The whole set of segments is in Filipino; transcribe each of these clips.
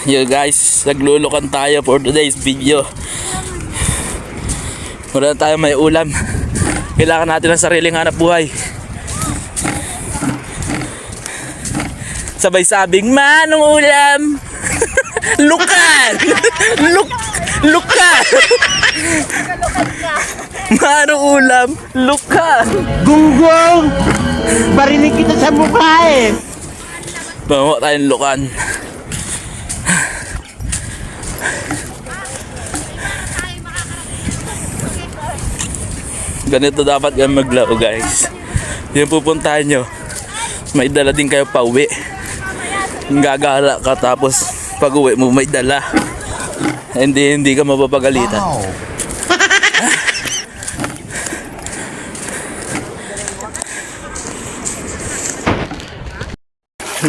Yo guys, naglulukan tayo for today's video. Wala tayo may ulam. Kailangan natin ng sariling hanap buhay. Sabay sabing, manong ulam. Lukan! Lukan! Manong ulam, lukan! Gunggong! Barinig kita sa mukha eh! Bawa tayong lukan. Ganito dapat kayo maglaro guys. Yung pupuntahan nyo, may dala din kayo pa uwi. Gagala ka tapos pag uwi mo may dala. Hindi ka mapapagalitan. Wow.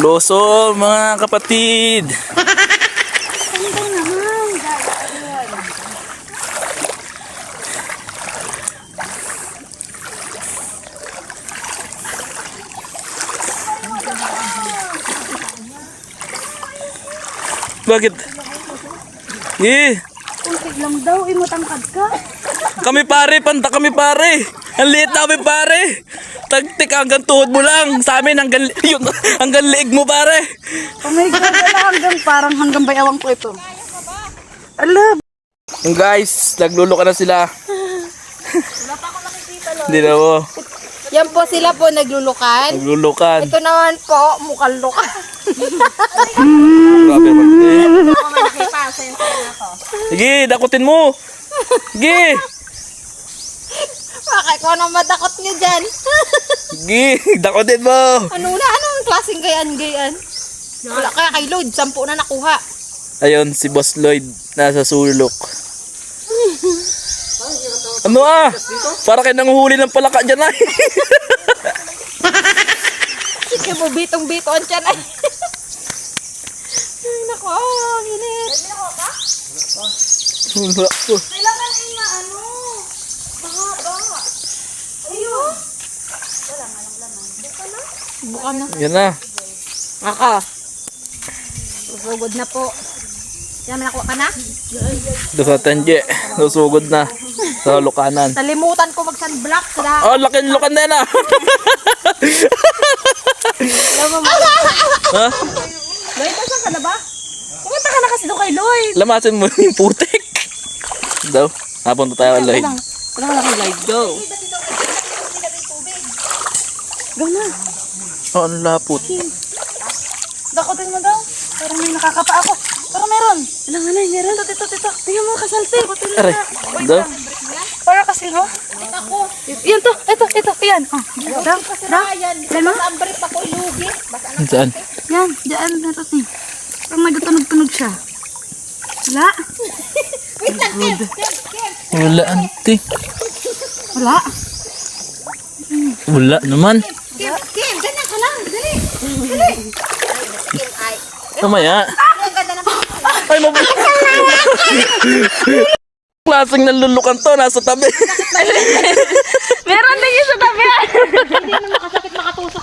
Loso mga kapatid. Bakit? Kunti lang daw, imutangkad ka. Kami pare, panta kami pare. Ang liit namin pare. Tagtik hanggang tuhod mo lang. Sa amin hanggang liig mo pare. Oh my God, wala parang hanggang bayawang ko ito. Ala. Guys, nagluluka na sila. Wala pa ako nakikita lo. Hindi na mo. Yan po sila po naglulukan. Naglulukan. Ito naman po, mukhang lukan. Grabe man. Sige, dakutin mo. Sige. Bakit ko anong madakot nyo dyan? Sige, dakutin mo. Anong klaseng gayan-gayan? Wala kaya kay Lloyd, 10 na nakuha. Ayun, si Boss Lloyd nasa sulok. Ano para kayo nanguhuli ng palaka dyan ay. Sige mo, bitong-biton dyan ay. Ay, naku, ginit. Wala po. Kailangan ay na ano. Baka. Ayun. Wala nga lang laman. Buka na. Yan na. Aka. Susugod na po. Yan, may nakuha ka na? Sa tanje. Susugod na. Sa lukanan. Nalimutan ko mag-sunblock. Oh, lakin-lukan na yan ah. Ha? Lloyd, saan ka na ba? Pumunta ka na kasi doon kay Lloyd. Lamasin mo yung putik. Daw. Napunta tayo kay Lloyd. Wala ka kay Lloyd, go. Go na. Oh, ang lapot. Dakotin mo daw. Parang may nakakapa ako. Parang meron. Alam nga na, meron. Tito. Tingnan mo, kasalte. Aray. Daw. Para kasi, ho? Yan to. Ito. Yan. Daw. Yan mo? Ang brief ako lugi. Saan? Yan. Diyan. Meron ni. Parang nagtunog-tunog siya. Wala. Wait lang, Kim. Wala, ante. Wala. Wala naman. Kim, ganyan ka lang. Dali. Kim, ay. Mamaya. Ang ganda naman. Ay, mabuti. Klaseng nalulukan to. Nasa tabi. Meron din yung sa tabi. Hindi na makasakit makatusok.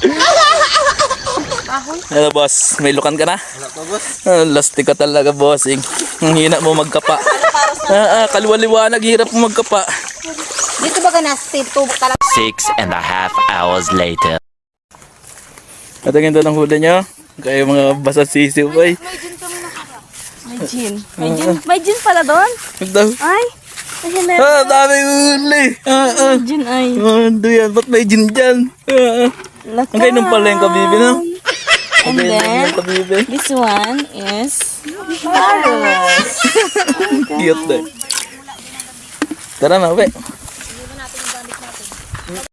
Hello, boss. May lukan ka na? Wala pa, boss. Lastik ka talaga, bossing. Ang hina mo magkapa. Kaliwa-liwanag. Hirap mo magkapa. Dito ba ka nasa tubok talaga? 6.5 hours later. Katagin doon ang huli nyo. Kayo mga basasisiw, boy. May gin pala doon. Daw. Ay. Ayan na. Daming huli. Gin ay. Ano yan? Ba't may gin dyan? Ang kayo nung pala yung kabibi, no? And then, this one is Paros. Cute, eh. Tara na, uwi.